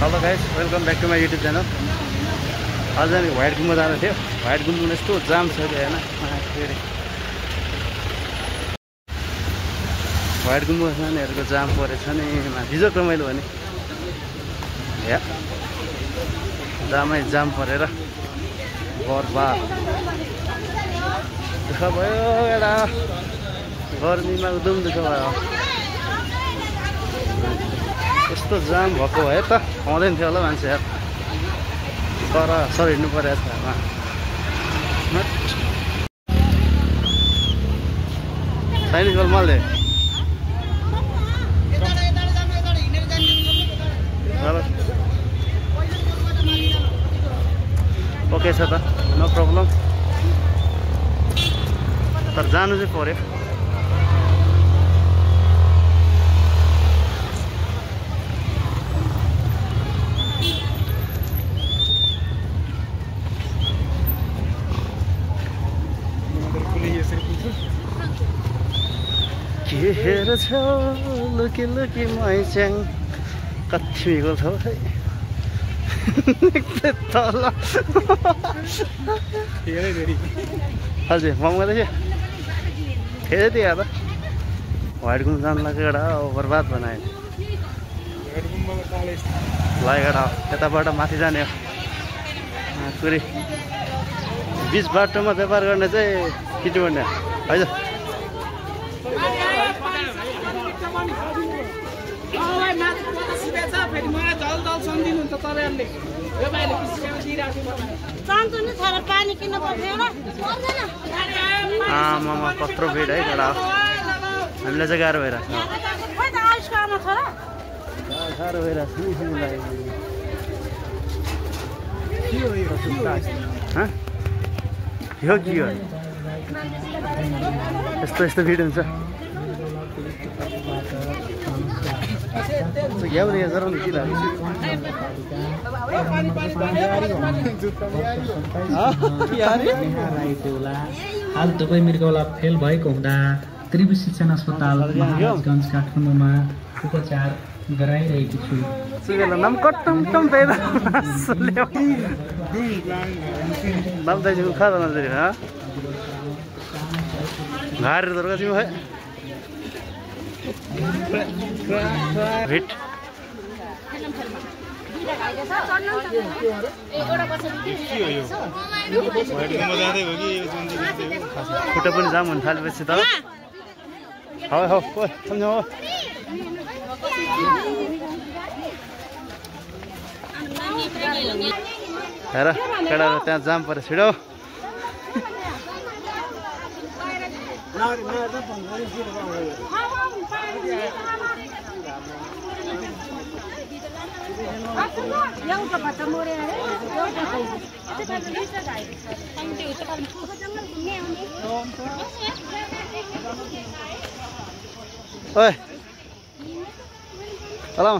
Hello guys, welcome back to my YouTube channel. आज हामी white गुम्बा जानु थियो। व्हाइट गुम्बामा यस्तो जाम छ कि होइन, व्हाइट गुम्बा नानीहरूको जाम परेछ नि। हिजो रमाइलो भने या जाम परेर बर्बाद दुःख भयो। एउटा गर्मीमा एकदम दुःख भयो। यस्तो जाम भएको भए त आउँदैन थियो होला मान्छे यार। सर हिँड्नु परेको छ साइनिकल मालले ओके छ त, नो प्रब्लम। तर जानु चाहिँ पर्यो। के हेर्छ लुकी लुकी मैच्याङ कति मिगो छ है तल। हजुर म गर्दै थियो थियो त व्हाइट गुम्बा जानु लाग्यो। एउटा बर्बाद बनायो ल। एउटा यताबाट माथि जाने हो पुरै बिच बाटोमा व्यापार गर्ने चाहिँ केटी बन्ने हजुर। आमामा कत्रो भिड है केटा। हामीलाई चाहिँ गाह्रो भइरहेको छ। यो के हो यस्तो भिड हुन्छ। हाल दुबई मृगौला फेल भएको हुँदा त्रिभुज शिक्षण अस्पताल महाराजगञ्ज काठमाडौँमा उपचार गराइरहेको छु। खुट्टा पनि जाम हुन थालेपछि त हौ सम्झौ हेर केटा त्यहाँ जाम पऱ्यो। छिटो ओए होला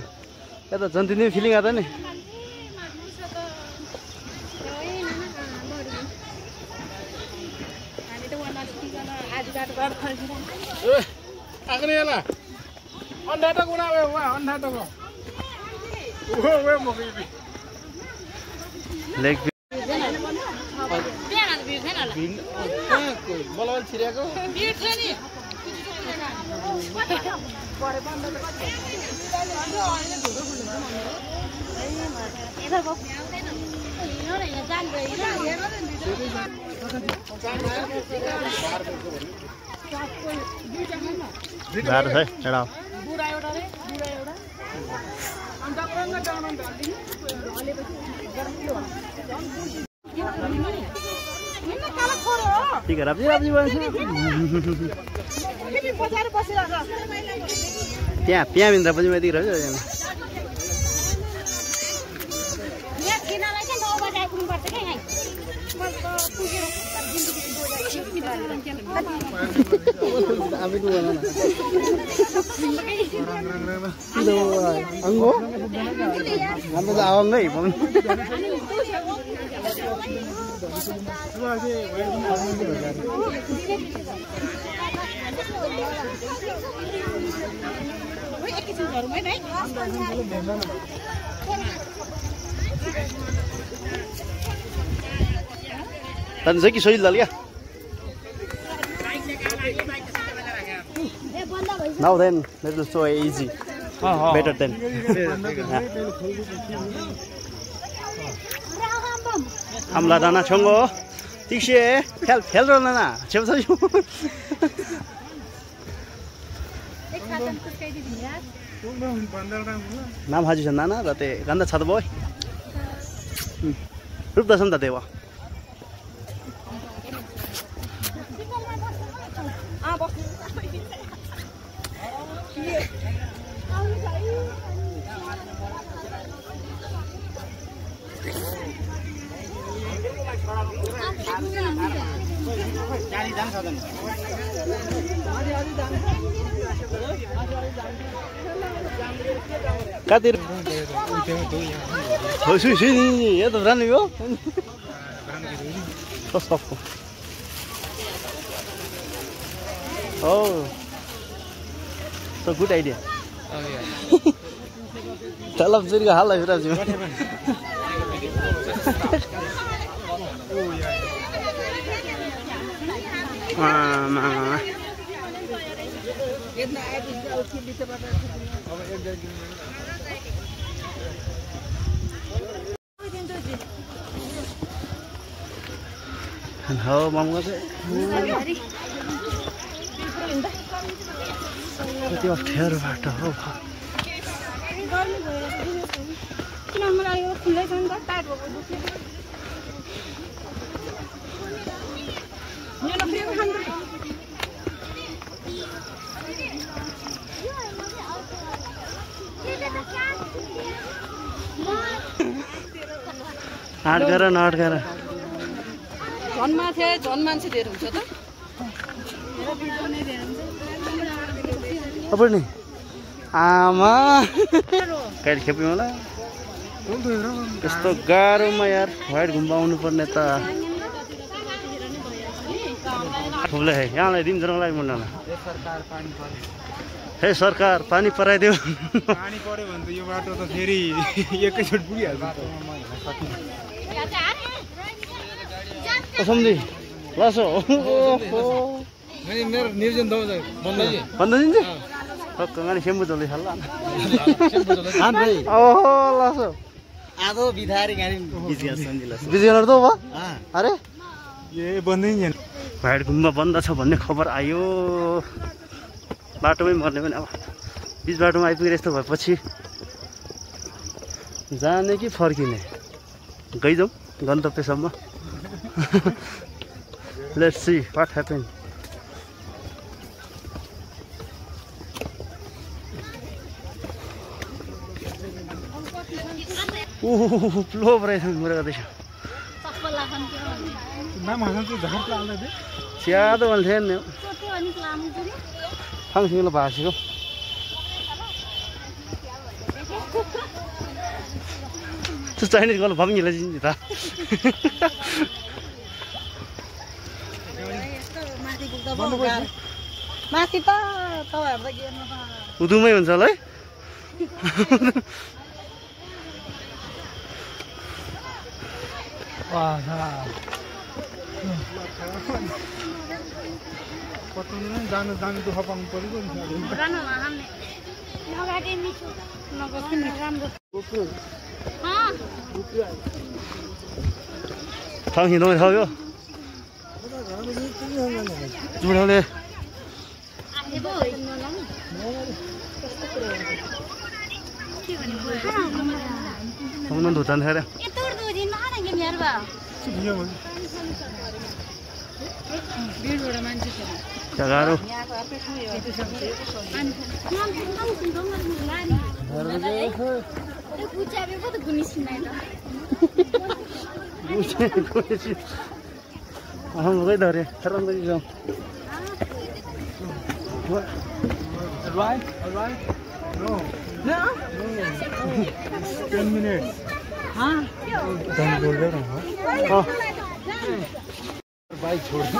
यता जन्तिनी फिलिङ आएको नि। गाह्रो छ है एउटा। त्यहाँ प्यामिन्द्र पनि यति रहेछ। अंगो हम तो आवंग नहीं पम Tận giấy cái số là liệt. Now then, let us so easy. Better than. Amla dana chongo. Tikshie, help na. Chepsa ju. Nam haji chanda na date ganda chad boy. Rup dasam date wa. Kadir. Oh, sini, ya tuh berani yo. Stop. Oh, so good idea. Oh yeah. Dalam sini hal lah sudah sih. Mama. Halo, mama sih. Berarti after baca apa? नाट गर झनमा थिए झन मान्छे धेरै हुन्छ त अब नि आमा कहिले खेप्यौ होला यस्तो गाह्रोमा यार व्हाइट गुम्बा आउनु पर्ने त ठुलै है यहाँलाई दिन जनालाई मुन्नाला हे सरकार पानी पराइदेऊ पानी पर्यो भने त यो बाटो त फेरि एकैचोट पुगिहाल्छ सम्झी लासो मेरो निर्जन दौ भन्दा दिन्छ कङ्गानी सेम्बु चल्दै छ ओहो लासो आधो बिधारी गाडी बिजिया सम्झिला बिजिया दो वा अरे ए बन्दै नि भाइड गुम्बा बन्द छ भन्ने खबर आयो बाटोमै मर्ने पनि अब बिच बाटोमा आइपुगेर यस्तो भएपछि जाने कि फर्किने गइजाउँ गन्तव्यसम्म let's see what happen flow रहेछ मेरो गर्दैछ स्यादो भन्थे नि फाङसिङले भाँसेको त्यो चाइनिज गर्नु भए पनि हिँड्छ त माथि त तपाईहरु त गेर्नु त उदुमै हुन्छ होला है जानु दुःख पाउनु पर्यो ठाउँ हिँड्नु खायो बुढाले धुतान खाएर गाह्रो गई धरे Alright? No. 10 minutes. हाँ Don't go there, huh? Bike छोड़ दो.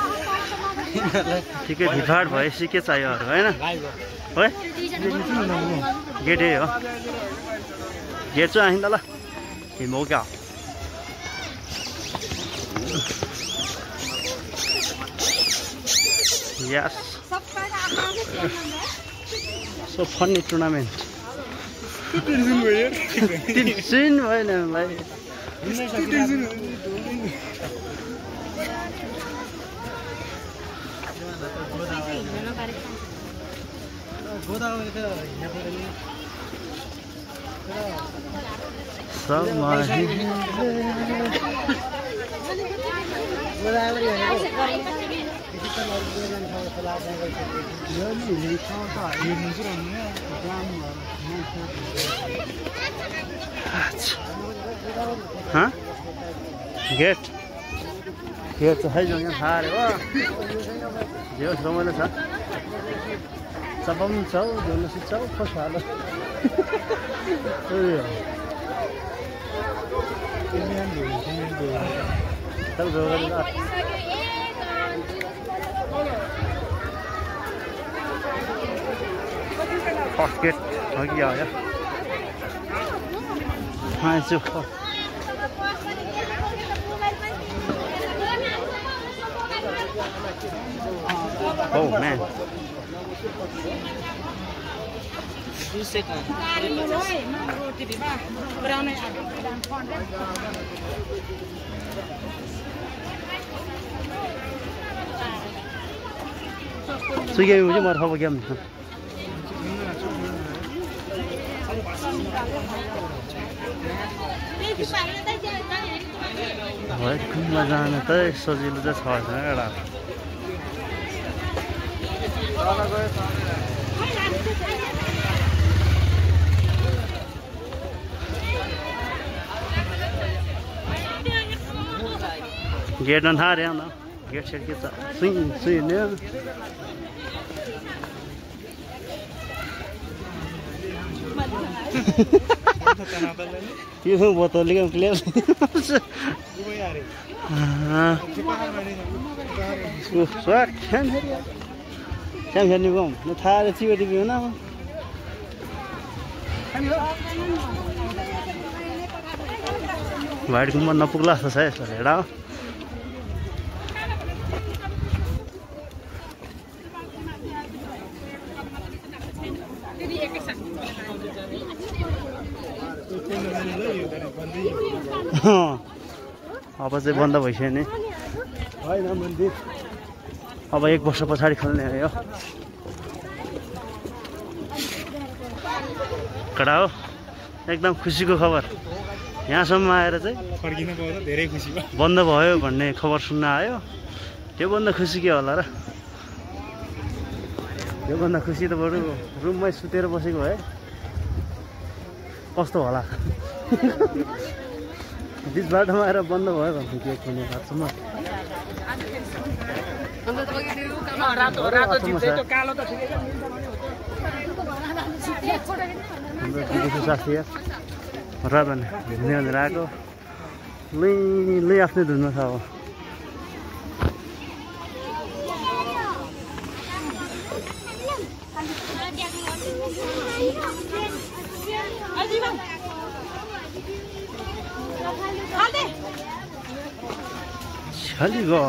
ठिकै ढिफाड भएपछि के चाहियो अरू हैन है गेट हो गेट चाहिँ आइन ल Yes. So funny tournament. Tension भएन भाइ. Huh? Get to hide on your heart. You're someone else. Sabam chow, don't sit chow for shala. Pocket, yeah. Oh man. So you might have a game. घुम्न जान त सजिलो चाहिँ छैन एउटा get नहारे न गेट सेट के सुई ने यो बोतल के क्लियर स्वाट खेन खेल्ने गम न थाहा चिवटी बिउ न भाइट गुम्बा नपुग्ला जस्तो छ यसो हेडा अब चाहिँ बन्द भइसक्यो नि होइन मन्दिर अब 1 वर्ष पछाडि खोल्ने हो कडा हो एकदम खुसीको खबर यहाँसम्म आएर चाहिँ फर्किन पाउँदा धेरै खुसी भयो बन्द भयो भन्ने खबर सुन्न आयो त्यो भन्दा खुसी के होला र त्यो भन्दा खुसी त बरु रुममै सुतेर बसेको भए कस्तो होला बीच बाटोमा आएर बन्द भयो भने के किने लाग्छ म साथी राधन हिँड्ने भनेर आएको लुई आफ्नै धुनमा छ अब छालीको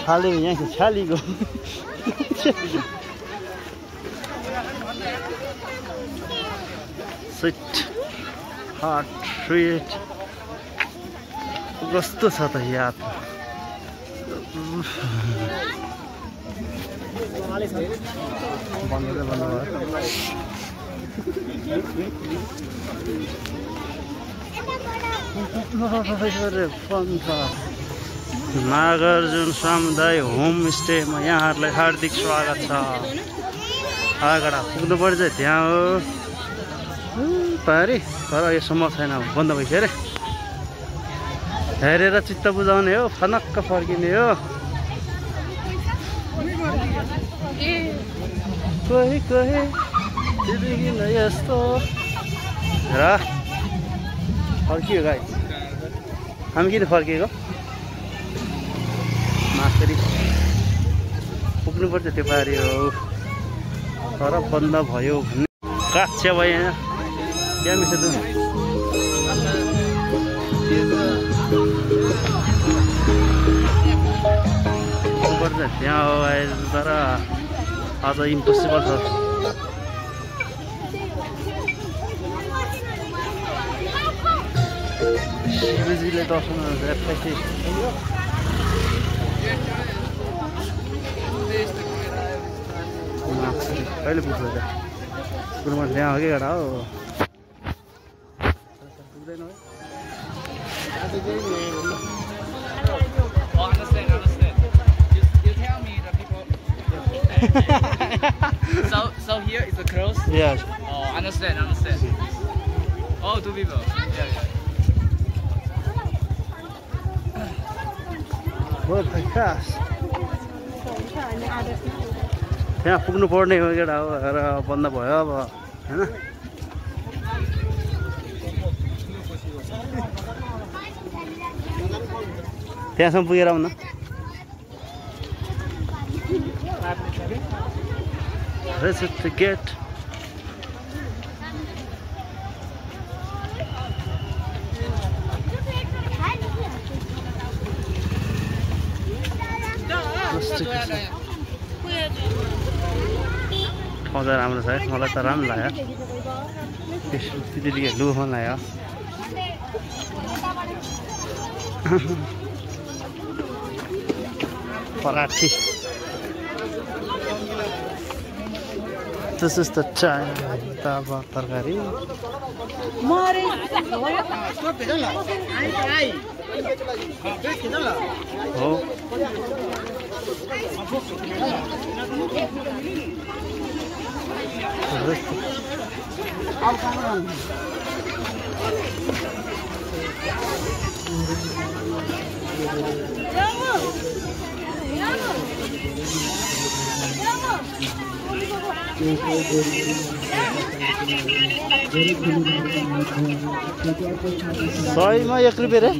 छाले यहाँ छालीको स्विट हट स्विट कस्तो छ त याद नागार्जुन समुदाय होमस्टेमा यहाँहरूलाई हार्दिक स्वागत छ आगडा पुग्नुपर्छ त्यहाँ हो पारी तर यो सम्भव छैन बन्द भइसक्यो अरे हेरेर चित्त बुझाउने हो फनक्क फर्किने हो कोही कोही तिमीकिन यस्तो र फर्कियो गाई हामी किन फर्किएको मासरी पुग्नुपर्छ त्यो पारी हो तर बन्द भयो भन्ने काच्छ्या भयो यहाँ क्या मिस त्यहाँ हो तर आज इम्पोसिबल छ शिवजीले दर्शनहरू एफएसी कहिले पुग्छ त गुरुमा त्यहाँ हो कि एउटा हो पुग्दैन है So here is the close. Yes. Oh, understand. Oh, two people. Yeah. बहुत खास त्यहाँ पुग्नु पर्ने हो केटा हो र बन्द भयो अब हैन त्यहाँसम्म पुगेर आउन This is the gate. ठाउँ त राम्रो छ है मलाई त राम्रो लाग्यो त्यतिकै लुहो लाग्यो पराठी This is the chai taba tarkari oh सयमा 1 रुपैयाँ रे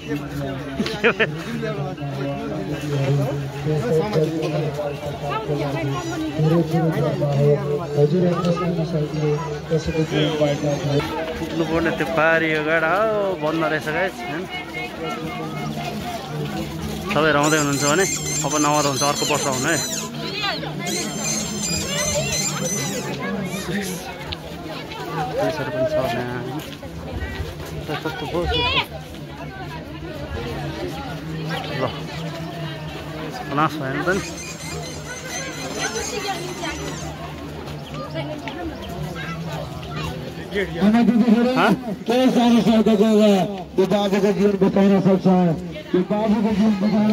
पुग्नु पर्ने त्यो पारी यो गाडा हो बन्द रहेछ गाइस हैन सबै रहँदै हुनुहुन्छ भने अब नआउँदा हुन्छ अर्को वर्ष आउनु है पैसाहरु पनि छ यहाँ कस्तो भयो ल नास भएन त नि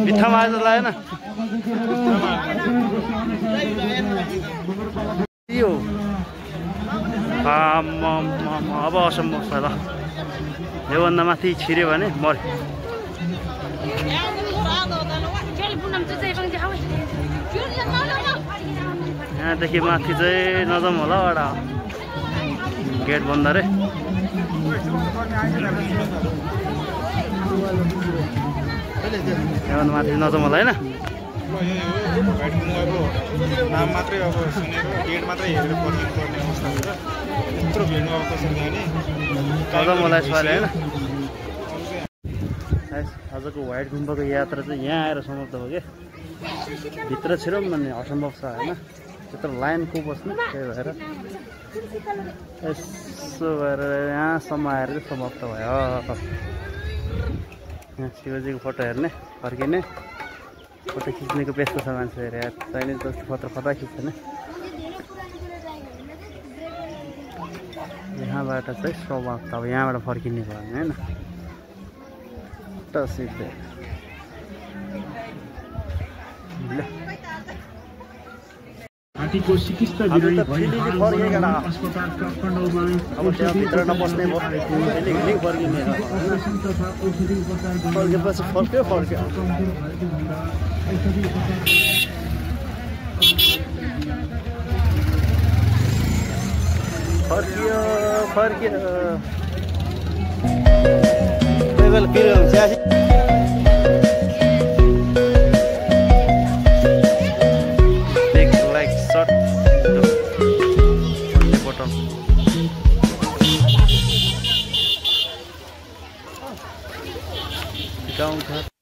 मिठा माजा लागेन यो अब असम्भव छ ल योभन्दा माथि छिर्यो भने मर्यो यहाँदेखि माथि चाहिँ नजाउँ होला एउटा गेट बन्द रे योभन्दा माथि नजाउँ होला होइन नाम मात्रै अब सुनेको गेट मात्रै हेरेर पर्खिनु पर्ने अवस्था छ यत्रो भिड्नु अब कसरी जाने नजाउँ होला यसपालि होइन आजको व्हाइट गुम्बाको यात्रा चाहिँ यहाँ आएर समाप्त भयो क्या भित्र छिरौँ भन्ने असम्भव छ होइन त्यत्रो लाइन को बस्नु त्यही भएर यसो भएर यहाँसम्म आएर चाहिँ समाप्त भयो यहाँ शिवजीको फोटो हेर्ने फर्किने फोटो खिच्नेको व्यस्त छ मान्छेहरू यार तैँले जस्तो फोटो खतरा खिच्दैन यहाँबाट चाहिँ समाप्त अब यहाँबाट फर्किने भयो होइन सिधै हात्तीको चिकित्सा विरोधी अस्पताल काठमाडौँमा अब त्यहाँभित्र नबस्ने भयो फर्किने फर्केपछि फर्क्यो गाउँघर